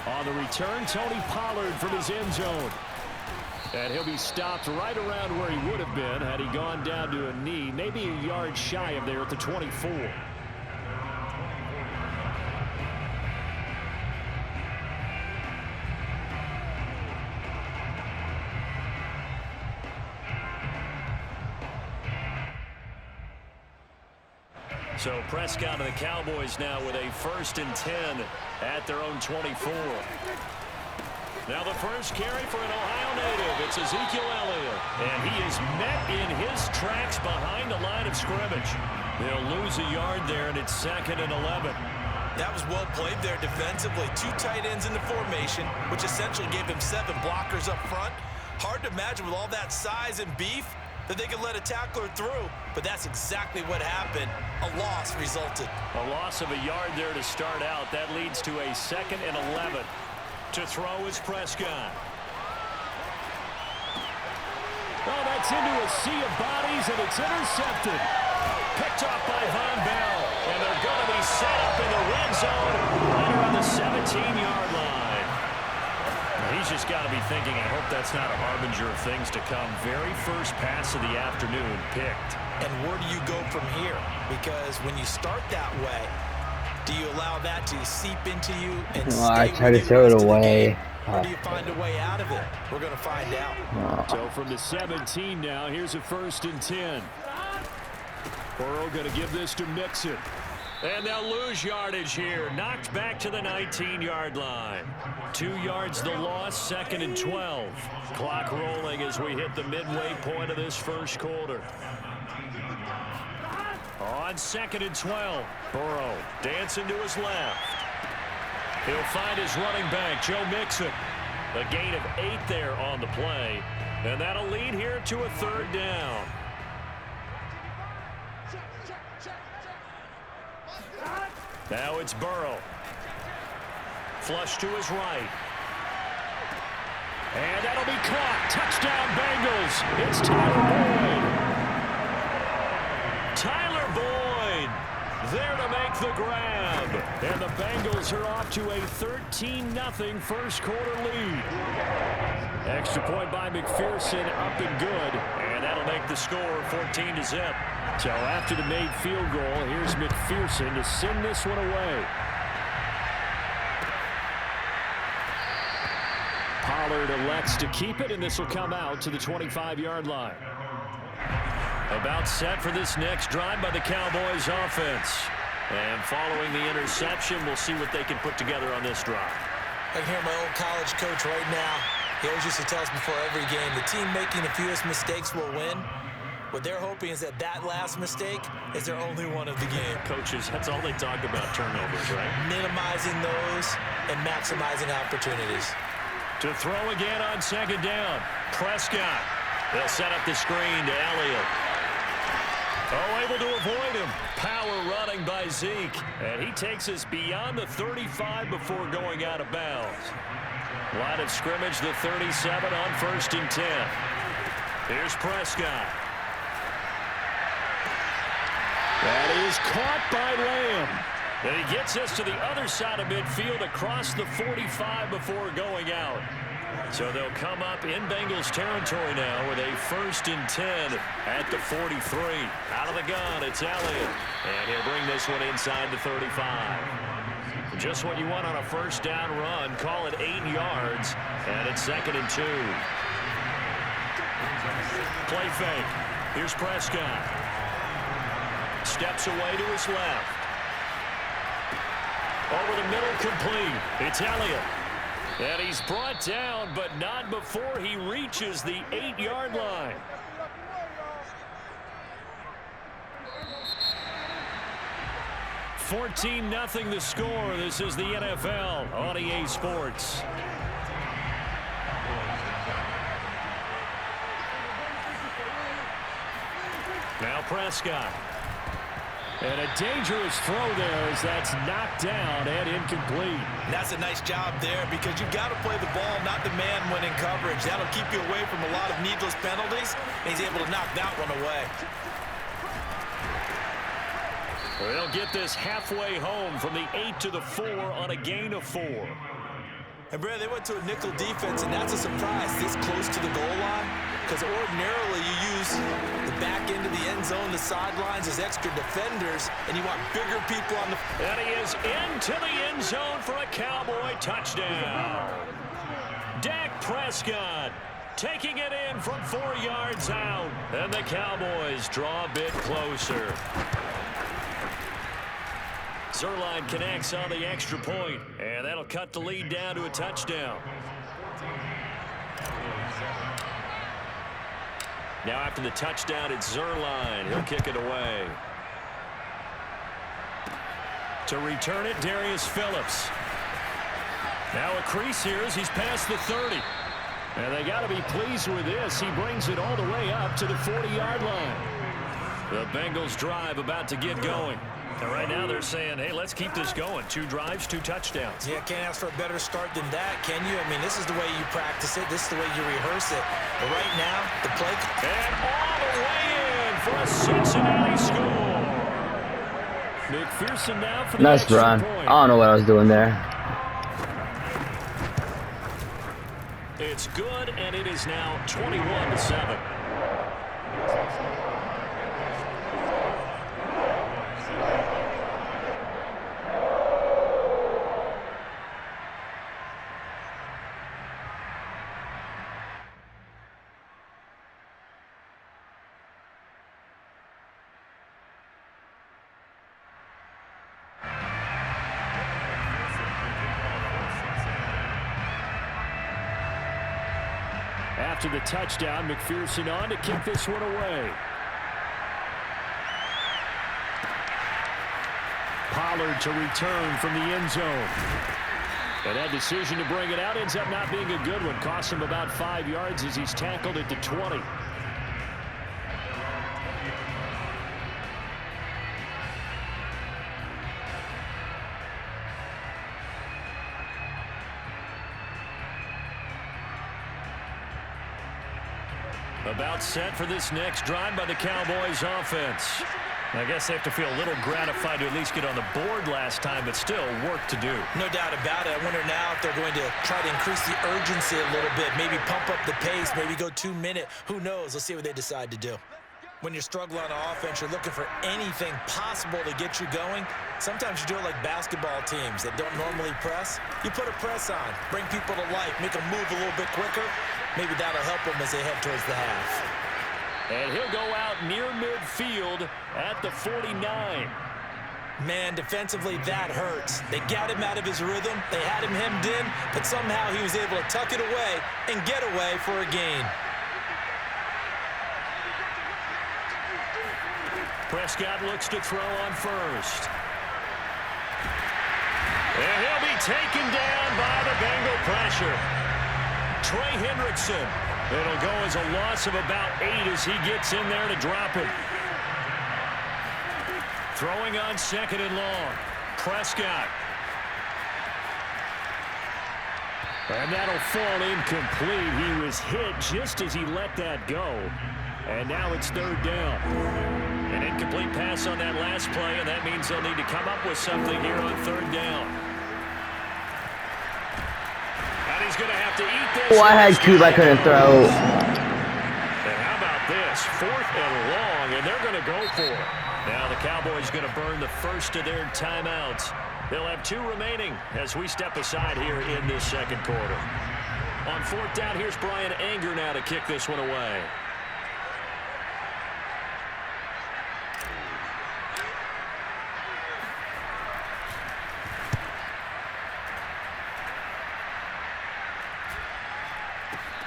On the return, Tony Pollard from his end zone. And he'll be stopped right around where he would have been had he gone down to a knee, maybe a yard shy of there at the 24. So Prescott and the Cowboys now with a 1st and 10 at their own 24. Now the first carry for an Ohio native. It's Ezekiel Elliott. And he is met in his tracks behind the line of scrimmage. They'll lose a yard there, and it's 2nd and 11. That was well played there defensively. 2 tight ends in the formation, which essentially gave them 7 blockers up front. Hard to imagine with all that size and beef that they could let a tackler through, but that's exactly what happened. A loss resulted. A loss of a yard there to start out. That leads to a 2nd and 11. To throw is Prescott. Oh, that's into a sea of bodies, and it's intercepted. Picked off by Von Bell, and they're going to be set up in the red zone right around the 17-yard line. He's just got to be thinking, I hope that's not a harbinger of things to come. Very first pass of the afternoon picked. And where do you go from here? Because when you start that way, do you allow that to seep into you and I try to throw it away. Or do you find a way out of it? We're going to find out. So from the 17 now, here's a 1st and 10. Burrow going to give this to Mixon. And they'll lose yardage here. Knocked back to the 19-yard line. 2 yards the loss, 2nd and 12. Clock rolling as we hit the midway point of this first quarter. On 2nd and 12, Burrow dancing to his left. He'll find his running back, Joe Mixon. A gain of 8 there on the play. And that'll lead here to a 3rd down. Now it's Burrow. Flush to his right. And that'll be caught. Touchdown Bengals. It's Tyler Boyd. Tyler Boyd there to make the grab. And the Bengals are off to a 13-0 first quarter lead. Extra point by McPherson, up and good. And that'll make the score 14-0. So after the made field goal, here's McPherson to send this one away. Pollard elects to keep it, and this will come out to the 25-yard line. About set for this next drive by the Cowboys offense. And following the interception, we'll see what they can put together on this drive. I can hear my old college coach right now. He always used to tell us before every game, the team making the fewest mistakes will win. What they're hoping is that that last mistake is their only one of the game. Coaches, that's all they talk about, turnovers, right? Minimizing those and maximizing opportunities. To throw again on 2nd down. Prescott. They'll set up the screen to Elliott. Oh, able to avoid him. Power running by Zeke. And he takes us beyond the 35 before going out of bounds. Line of scrimmage, the 37 on 1st and 10. Here's Prescott. That is caught by Lamb. And he gets us to the other side of midfield across the 45 before going out. So they'll come up in Bengals territory now with a 1st and 10 at the 43. Out of the gun, it's Elliott. And he'll bring this one inside the 35. Just what you want on a 1st down run. Call it 8 yards. And it's 2nd and 2. Play fake. Here's Prescott. Steps away to his left. Over the middle, complete. It's Elliott. And he's brought down, but not before he reaches the 8-yard line. $14-0 the score. This is the NFL on EA Sports. Now Prescott. And a dangerous throw there as that's knocked down and incomplete. That's a nice job there because you've got to play the ball, not the man when in coverage. That'll keep you away from a lot of needless penalties, and he's able to knock that one away. They'll get this halfway home from the 8 to the 4 on a gain of 4. And, Brad, they went to a nickel defense, and that's a surprise this close to the goal line, because ordinarily you use the back end of the end zone, the sidelines as extra defenders, and you want bigger people on the... And he is into the end zone for a Cowboy touchdown. Dak Prescott taking it in from 4 yards out, and the Cowboys draw a bit closer. Zuerlein connects on the extra point, and that'll cut the lead down to a touchdown. Now after the touchdown, it's Zuerlein. He'll kick it away. To return it, Darius Phillips. Now a crease here as he's past the 30. And they got to be pleased with this. He brings it all the way up to the 40-yard line. The Bengals drive about to get going. And right now they're saying, hey, let's keep this going. 2 drives, 2 touchdowns. Yeah, can't ask for a better start than that, can you? I mean, this is the way you practice it. This is the way you rehearse it. But right now, the play... And all the way in for a Cincinnati score. McPherson now for the Nice extra run. point. I don't know what I was doing there. It's good, and it is now 21-7. After the touchdown, McPherson on to kick this one away. Pollard to return from the end zone. And that decision to bring it out ends up not being a good one. Costs him about 5 yards as he's tackled at the 20. About set for this next drive by the Cowboys offense. I guess they have to feel a little gratified to at least get on the board last time, but still work to do. No doubt about it. I wonder now if they're going to try to increase the urgency a little bit, maybe pump up the pace, maybe go 2-minute. Who knows? Let's see what they decide to do. When you're struggling on offense, you're looking for anything possible to get you going. Sometimes you do it like basketball teams that don't normally press. You put a press on, bring people to life, make them move a little bit quicker. Maybe that'll help them as they head towards the half. And he'll go out near midfield at the 49. Man, defensively, that hurts. They got him out of his rhythm. They had him hemmed in, but somehow he was able to tuck it away and get away for a gain. Prescott looks to throw on first. And he'll be taken down by the Bengal pressure. Trey Hendrickson. It'll go as a loss of about 8 as he gets in there to drop it. Throwing on 2nd and long. Prescott. And that'll fall incomplete. He was hit just as he let that go. And now it's 3rd down. An incomplete pass on that last play, and that means they'll need to come up with something here on 3rd down. And he's going to have to eat this. Oh, I had Cube. I couldn't throw. And how about this? 4th and long, and they're going to go for it. Now the Cowboys going to burn the first of their timeouts. They'll have 2 remaining as we step aside here in this 2nd quarter. On 4th down, here's Brian Anger now to kick this one away.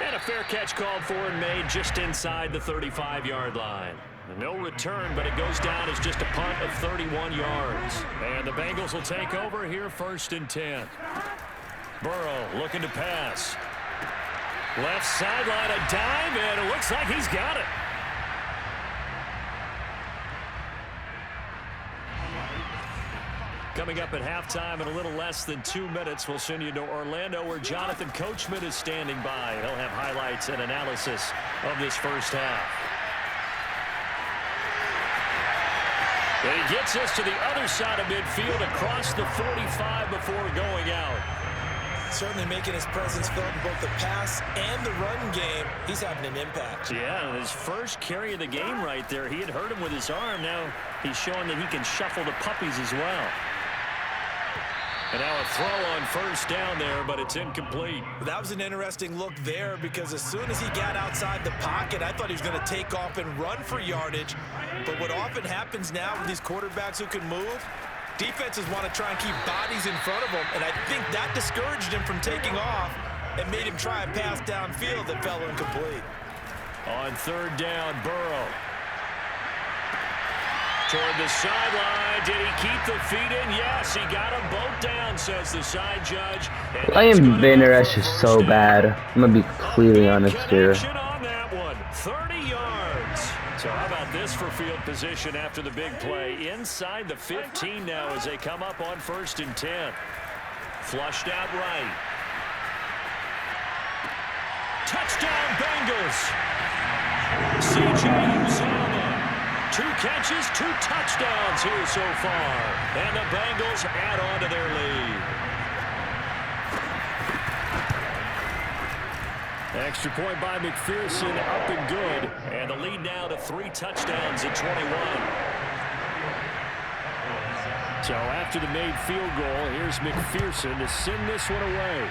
And a fair catch called for and made just inside the 35-yard line. No return, but it goes down as just a punt of 31 yards. And the Bengals will take over here 1st and 10. Burrow looking to pass. Left sideline, a dive, and it looks like he's got it. Coming up at halftime in a little less than 2 minutes, we'll send you to Orlando where Jonathan Coachman is standing by. He'll have highlights and analysis of this first half. And he gets us to the other side of midfield across the 45 before going out. Certainly making his presence felt in both the pass and the run game. He's having an impact. Yeah, his first carry of the game right there. He had hurt him with his arm. Now he's showing that he can shuffle the puppies as well. And now a throw on first down there, but it's incomplete. That was an interesting look there because as soon as he got outside the pocket, I thought he was going to take off and run for yardage. But what often happens now with these quarterbacks who can move, defenses want to try and keep bodies in front of them, and I think that discouraged him from taking off and made him try and pass downfield that fell incomplete. On third down, Burrow. Toward the sideline. Did he keep the feet in? Yes, he got them both down, says the side judge. Playing Vander Esch is so bad. I'm going to be completely honest here. On that one, 30 yards. So how about this for field position after the big play? Inside the 15 now as they come up on 1st and 10. Flushed out right. Touchdown Bengals. C.J. Uzomah. 2 catches, 2 touchdowns here so far. And the Bengals add on to their lead. Extra point by McPherson, up and good. And the lead now to 3 touchdowns at 21. So after the made field goal, here's McPherson to send this one away.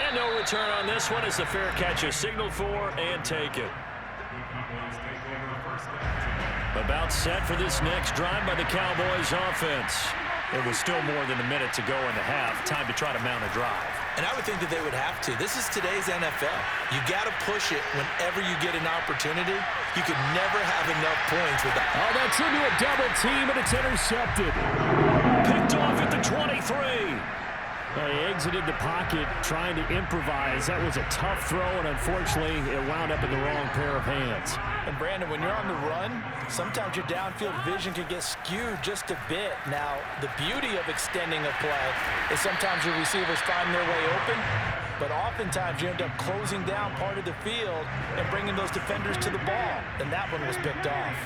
And no return on this one as the fair catch is signaled for and taken. About set for this next drive by the Cowboys offense. It was still more than a minute to go in the half. Time to try to mount a drive. And I would think that they would have to. This is today's NFL. You got to push it whenever you get an opportunity. You could never have enough points with that. Oh, that's into a double team, and it's intercepted. Picked off at the 23. Well, he exited the pocket trying to improvise. That was a tough throw, and unfortunately, it wound up in the wrong pair of hands. And Brandon, when you're on the run, sometimes your downfield vision can get skewed just a bit. Now, the beauty of extending a play is sometimes your receivers find their way open, but oftentimes you end up closing down part of the field and bringing those defenders to the ball, and that one was picked off.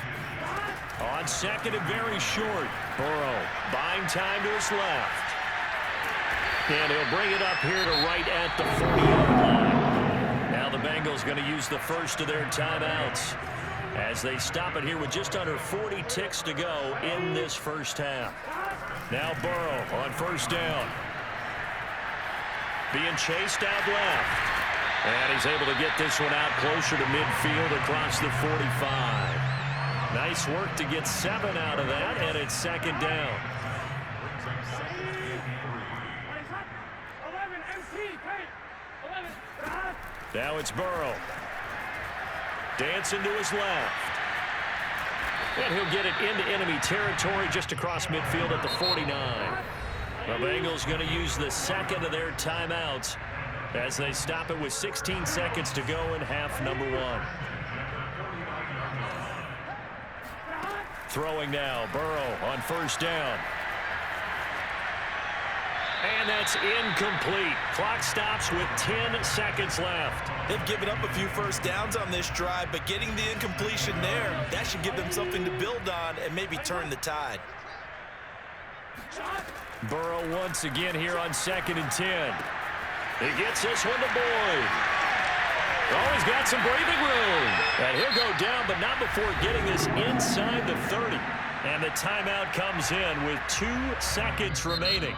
On second and very short, Burrow buying time to his left. And he'll bring it up here to right at the 40-yard line. Now the Bengals going to use the first of their timeouts as they stop it here with just under 40 ticks to go in this first half. Now Burrow on first down. Being chased out left. And he's able to get this one out closer to midfield across the 45. Nice work to get 7 out of that, and it's second down. Now it's Burrow. Dancing to his left. And he'll get it into enemy territory just across midfield at the 49. The Bengals going to use the second of their timeouts as they stop it with 16 seconds to go in half number 1. Throwing now, Burrow on first down. And that's incomplete. Clock stops with 10 seconds left. They've given up a few first downs on this drive, but getting the incompletion there, that should give them something to build on and maybe turn the tide. Burrow once again here on 2nd and 10. He gets this one to Boyd. Oh, he's got some breathing room. And he'll go down, but not before getting this inside the 30. And the timeout comes in with 2 seconds remaining.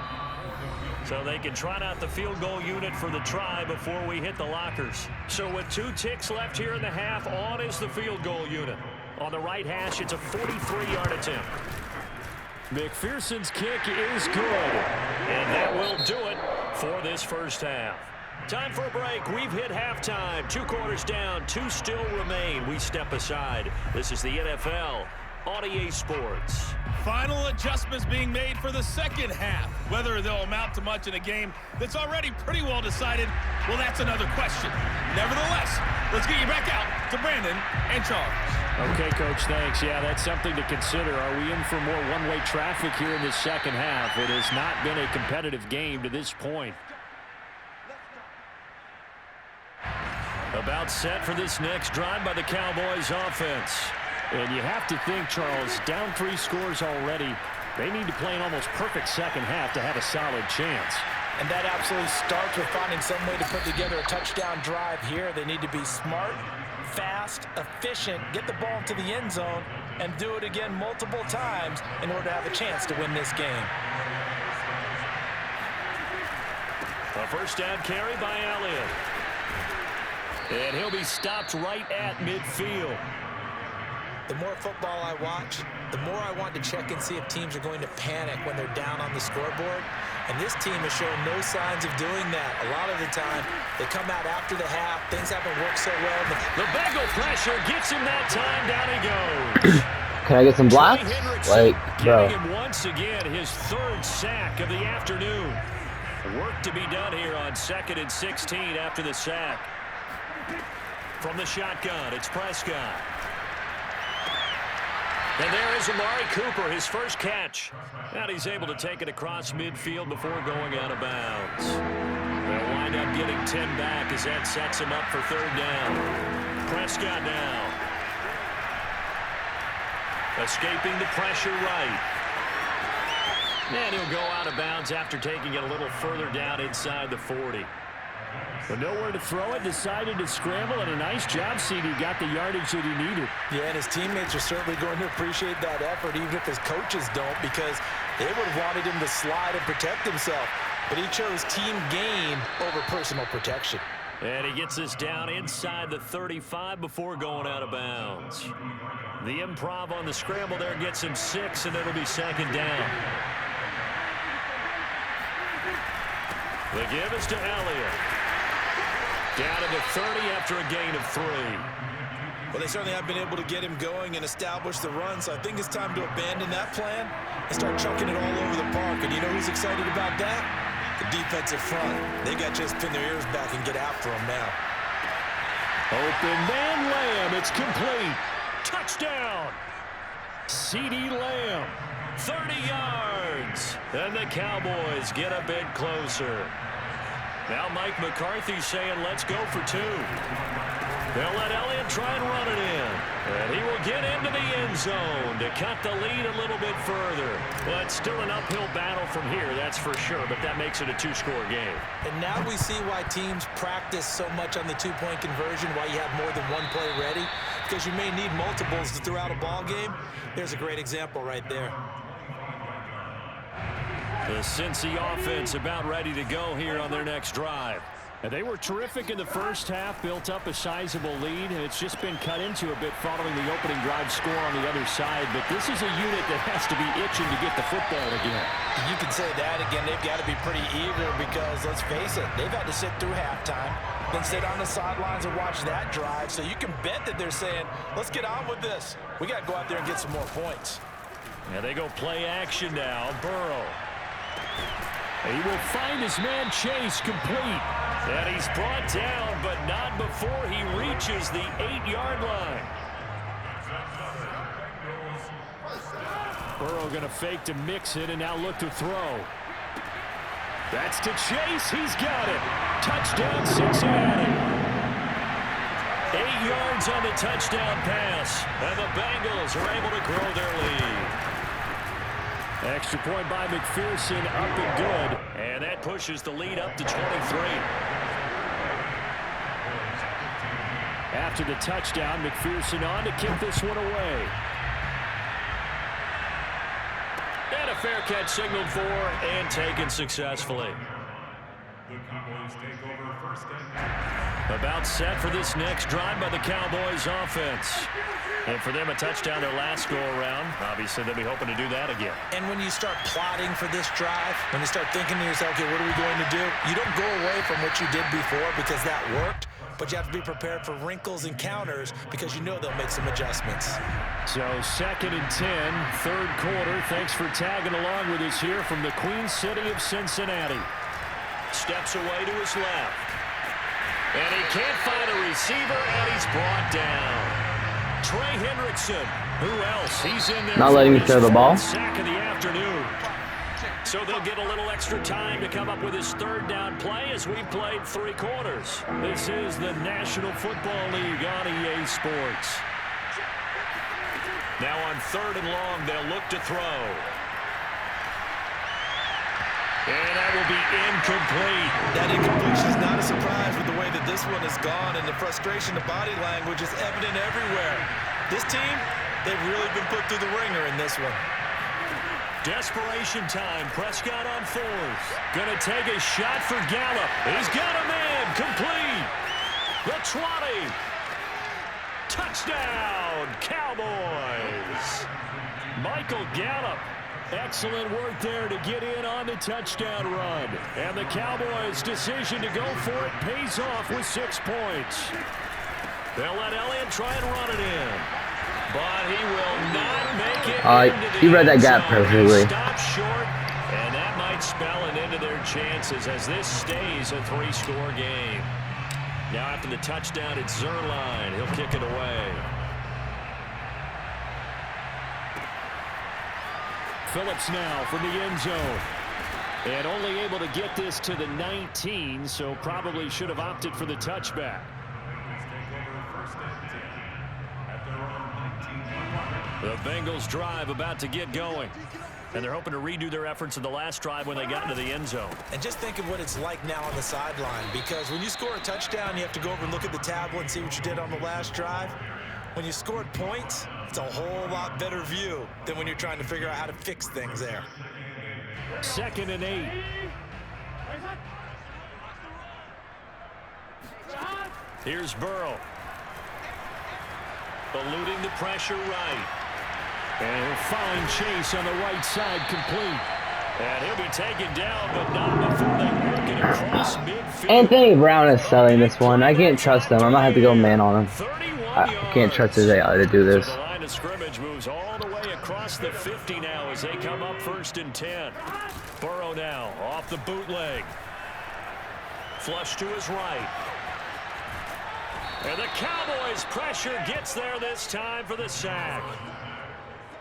So they can trot out the field goal unit for the try before we hit the lockers. So with 2 ticks left here in the half, on is the field goal unit. On the right hash, it's a 43-yard attempt. McPherson's kick is good. And that will do it for this first half. Time for a break. We've hit halftime. 2 quarters down, 2 still remain. We step aside. This is the NFL on EA Sports. Final adjustments being made for the second half. Whether they'll amount to much in a game that's already pretty well decided, well, that's another question. Nevertheless, let's get you back out to Brandon and Charles. Okay, Coach, thanks. Yeah, that's something to consider. Are we in for more one-way traffic here in this second half? It has not been a competitive game to this point. About set for this next drive by the Cowboys offense. And you have to think, Charles, down 3 scores already. They need to play an almost perfect second half to have a solid chance. And that absolutely starts with finding some way to put together a touchdown drive here. They need to be smart, fast, efficient, get the ball into the end zone, and do it again multiple times in order to have a chance to win this game. A first down carry by Elliott. And he'll be stopped right at midfield. The more football I watch, the more I want to check and see if teams are going to panic when they're down on the scoreboard. And this team has shown no signs of doing that. A lot of the time, they come out after the half. Things haven't worked so well. The Bengal pressure gets him that time. Down he goes. Can I get some blocks? Like, bro. Getting him once again his third sack of the afternoon. Work to be done here on 2nd and 16 after the sack. From the shotgun, it's Prescott. And there is Amari Cooper, his first catch. And he's able to take it across midfield before going out of bounds. They'll wind up getting 10 back as that sets him up for third down. Prescott now. Escaping the pressure right. And he'll go out of bounds after taking it a little further down inside the 40. But nowhere to throw it, decided to scramble, and a nice job, CD. Got the yardage that he needed. Yeah, and his teammates are certainly going to appreciate that effort, even if his coaches don't, because they would have wanted him to slide and protect himself. But he chose team gain over personal protection. And he gets us down inside the 35 before going out of bounds. The improv on the scramble there gets him 6, and it'll be second down. The give is to Elliott. Down to the 30 after a gain of 3. Well, they certainly have been able to get him going and establish the run, so I think it's time to abandon that plan and start chucking it all over the park. And you know who's excited about that? The defensive front. They got to just pin their ears back and get after him now. Open man Lamb. It's complete. Touchdown. CeeDee Lamb. 30 yards. And the Cowboys get a bit closer. Now Mike McCarthy saying, let's go for 2. They'll let Elliott try and run it in. And he will get into the end zone to cut the lead a little bit further. Well, it's still an uphill battle from here, that's for sure, but that makes it a 2-score game. And now we see why teams practice so much on the 2-point conversion, why you have more than one play ready, because you may need multiples throughout a ball game. There's a great example right there. The Cincy offense about ready to go here on their next drive. And they were terrific in the first half, built up a sizable lead, and it's just been cut into a bit following the opening drive score on the other side. But this is a unit that has to be itching to get the football again. You can say that again. They've got to be pretty eager because, let's face it, they've had to sit through halftime, then sit on the sidelines and watch that drive. So you can bet that they're saying, let's get on with this. We got to go out there and get some more points. And they go play action now. Burrow. He will find his man Chase complete. And he's brought down, but not before he reaches the 8-yard line. Burrow going to fake to mix it and now look to throw. That's to Chase. He's got it. Touchdown, Cincinnati. 8 yards on the touchdown pass. And the Bengals are able to grow their lead. Extra point by McPherson, up and good. And that pushes the lead up to 23. After the touchdown, McPherson on to kick this one away. And a fair catch signaled for and taken successfully. About set for this next drive by the Cowboys offense. And for them, a touchdown their last go-around. Obviously, they'll be hoping to do that again. And when you start plotting for this drive, when you start thinking to yourself, okay, what are we going to do? You don't go away from what you did before because that worked, but you have to be prepared for wrinkles and counters because you know they'll make some adjustments. So 2nd and 10, third quarter. Thanks for tagging along with us here from the Queen City of Cincinnati. Steps away to his left. And he can't find a receiver, and he's brought down. Trey Hendrickson. Who else? He's in there. Not letting me throw the ball. Sack of the afternoon. So they'll get a little extra time to come up with his third down play as we've played 3 quarters. This is the National Football League on EA Sports. Now on 3rd and long, they'll look to throw. And that will be incomplete. That incompletion is not a surprise with the way that this one has gone, and the frustration, the body language is evident everywhere. This team, they've really been put through the ringer in this one. Desperation time. Prescott on fourth. Gonna take a shot for Gallup. He's got a man. Complete. The 20. Touchdown, Cowboys. Michael Gallup. Excellent work there to get in on the touchdown run. And the Cowboys' decision to go for it pays off with 6 points. They'll let Elliott try and run it in. But he will not make it. You read that gap perfectly. Stop short, and that might spell an end to their chances as this stays a 3-score game. Now after the touchdown, it's Zuerlein. He'll kick it away. Phillips now from the end zone. And only able to get this to the 19, so probably should have opted for the touchback. The Bengals drive about to get going. And they're hoping to redo their efforts in the last drive when they got into the end zone. And just think of what it's like now on the sideline, because when you score a touchdown, you have to go over and look at the tablet and see what you did on the last drive. When you scored points, it's a whole lot better view than when you're trying to figure out how to fix things there. 2nd and 8. Here's Burrow. Eluding the pressure right. And he'll find Chase on the right side, complete. And he'll be taken down, but not before they work it across midfield. Anthony Brown is selling this one. I can't trust him. I might have to go man on him. I can't trust his AI to do this. So the line of scrimmage moves all the way across the 50 now as they come up 1st and 10. Burrow now off the bootleg. Flush to his right. And the Cowboys' pressure gets there this time for the sack.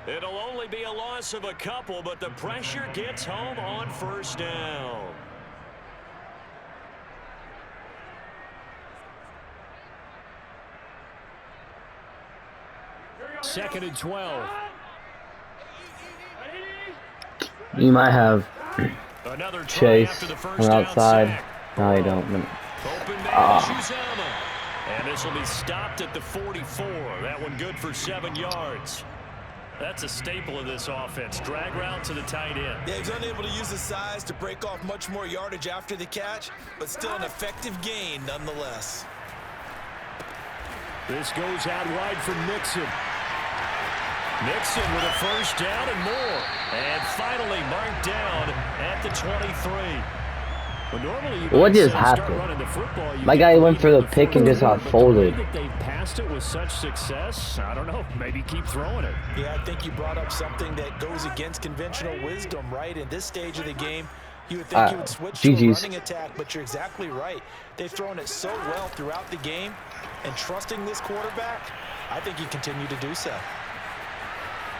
It'll only be a loss of a couple, but the pressure gets home on 1st down. Second and 12. You might have Another Chase on the outside. No, you don't. Open man, Uzomah. And this will be stopped at the 44. That one good for 7 yards. That's a staple of this offense. Drag route to the tight end. Yeah, he's unable to use his size to break off much more yardage after the catch, but still an effective gain nonetheless. This goes out wide for Mixon. Mixon with a 1st down and more. And finally marked down at the 23. Well, normally what just happened? My guy went for the pick and just got folded. They've passed it with such success. I don't know. Maybe keep throwing it. Yeah, I think you brought up something that goes against conventional wisdom, right? In this stage of the game, you would think you would switch to a running attack, but you're exactly right. They've thrown it so well throughout the game, and trusting this quarterback, I think you continue to do so.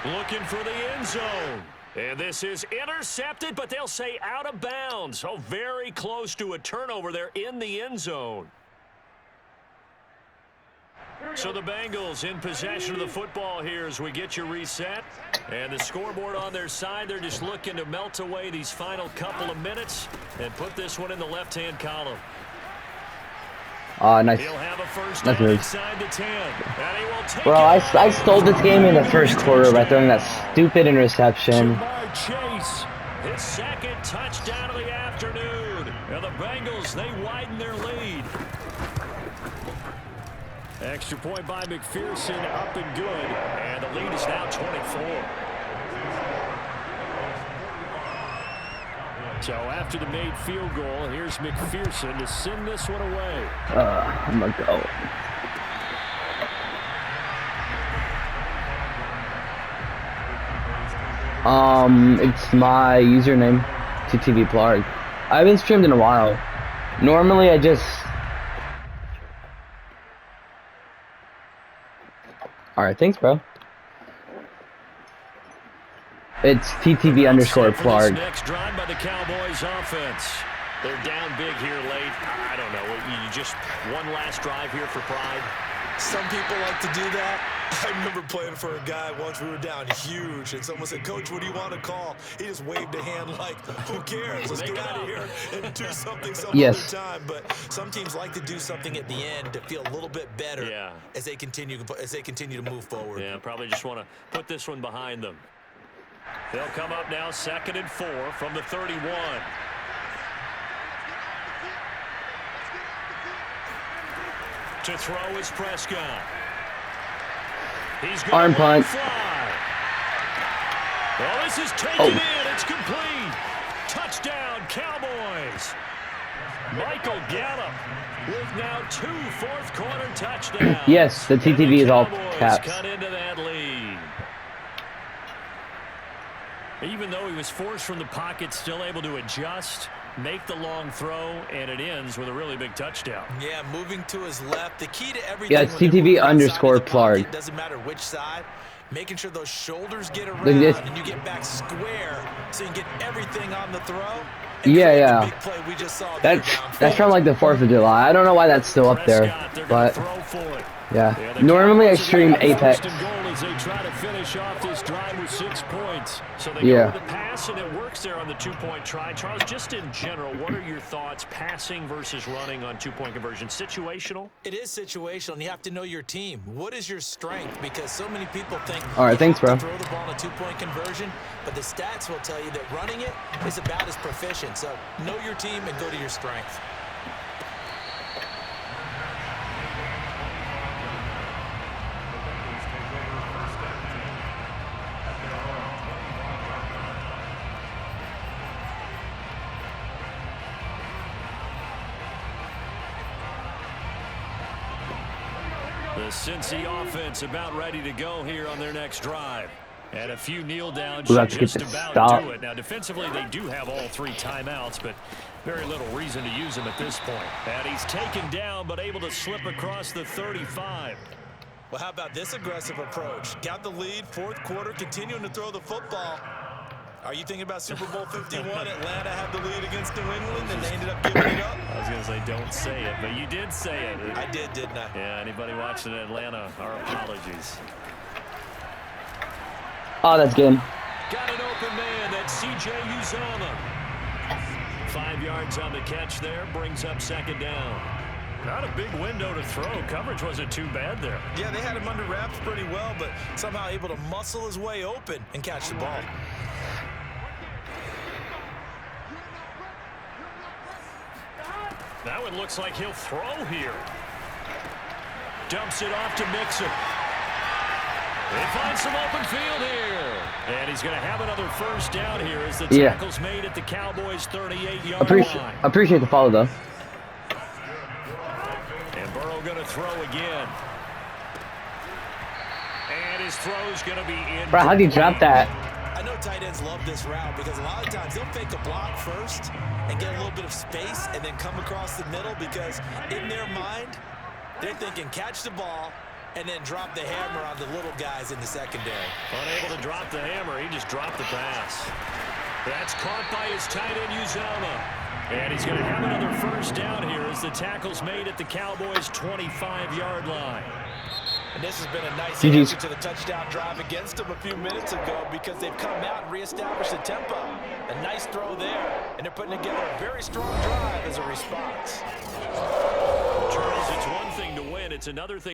Looking for the end zone. And this is intercepted, but they'll say out of bounds. So very close to a turnover there in the end zone. So the Bengals in possession of the football here as we get you reset. And the scoreboard on their side, they're just looking to melt away these final couple of minutes and put this one in the left-hand column. Nice. He'll have a first nice down move. inside the 10. And he will take Bro, I stole this game in the first quarter by throwing that stupid interception. Jamar Chase, his 2nd touchdown of the afternoon. And the Bengals, they widen their lead. Extra point by McPherson, up and good. And the lead is now 24. So after the made field goal, here's McPherson to send this one away. I'm going to go. It's my username, TTV Plarg. I haven't streamed in a while. Normally I just... Alright, thanks bro. It's TTV_Plarg. Next drive by the Cowboys offense. They're down big here late. I don't know. You just one last drive here for pride. Some people like to do that. I remember playing for a guy once. We were down huge, and someone said, "Coach, what do you want to call?" He just waved a hand like, "Who cares? Let's get out of here and do something some other time." But some teams like to do something at the end to feel a little bit better as they continue to move forward. Yeah, probably just want to put this one behind them. They'll come up now 2nd and 4 from the 31. To throw is Prescott. He's going arm punt. Fly. Well, this is taken in. It's complete. Touchdown, Cowboys. Michael Gallup with now 2 fourth-quarter touchdowns. Yes, the TTV is all caps. Cut into that lead. Even though he was forced from the pocket, still able to adjust, make the long throw, and it ends with a really big touchdown. Yeah, moving to his left. The key to everything. Yeah, it's TTV underscore Plarg. Doesn't matter which side. Making sure those shoulders get around and you get back square so you can get everything on the throw. Yeah. The big play we just saw that's from like the 4th of July. I don't know why that's still up there, but yeah. Normally I stream Apex. They try to finish off this drive with 6 points. So they go with the pass, and it works there on the 2-point try. Charles, just in general, what are your thoughts passing versus running on 2-point conversion? Situational? It is situational, and you have to know your team. What is your strength? Because so many people think all right, thanks, bro. Throw the ball on a 2-point conversion, but the stats will tell you that running it is about as proficient. So know your team and go to your strength. The Cincy offense about ready to go here on their next drive. And a few kneel downs just about do it. Now, defensively, they do have all 3 timeouts, but very little reason to use them at this point. And he's taken down, but able to slip across the 35. Well, how about this aggressive approach? Got the lead, 4th quarter, continuing to throw the football. Are you thinking about Super Bowl 51? Atlanta had the lead against New England, and they ended up giving it up? I was going to say, don't say it, but you did say it. I did, didn't I? Yeah, anybody watching Atlanta, our apologies. Oh, that's good. Got an open man. That's C.J. Uzomah. 5 yards on the catch there. Brings up 2nd down. Not a big window to throw. Coverage wasn't too bad there. Yeah, they had him under wraps pretty well, but somehow able to muscle his way open and catch the ball. Now it looks like he'll throw here. Dumps it off to Mixon. They find some open field here. And he's going to have another 1st down here as the tackle's made at the Cowboys' 38-yard line. Appreciate the follow, though. And Burrow going to throw again. And his throw's going to be in. Bro, how'd you drop that? I know tight ends love this route because a lot of times they'll fake a block first and get a little bit of space and then come across the middle because in their mind, they're thinking catch the ball and then drop the hammer on the little guys in the secondary. Unable to drop the hammer, he just dropped the pass. That's caught by his tight end, Uzomah. And he's going to have another 1st down here as the tackle's made at the Cowboys' 25-yard line. And this has been a nice answer to the touchdown drive against them a few minutes ago because they've come out and reestablished the tempo. A nice throw there, and they're putting together a very strong drive as a response. Charles, it's one thing to win. It's another thing.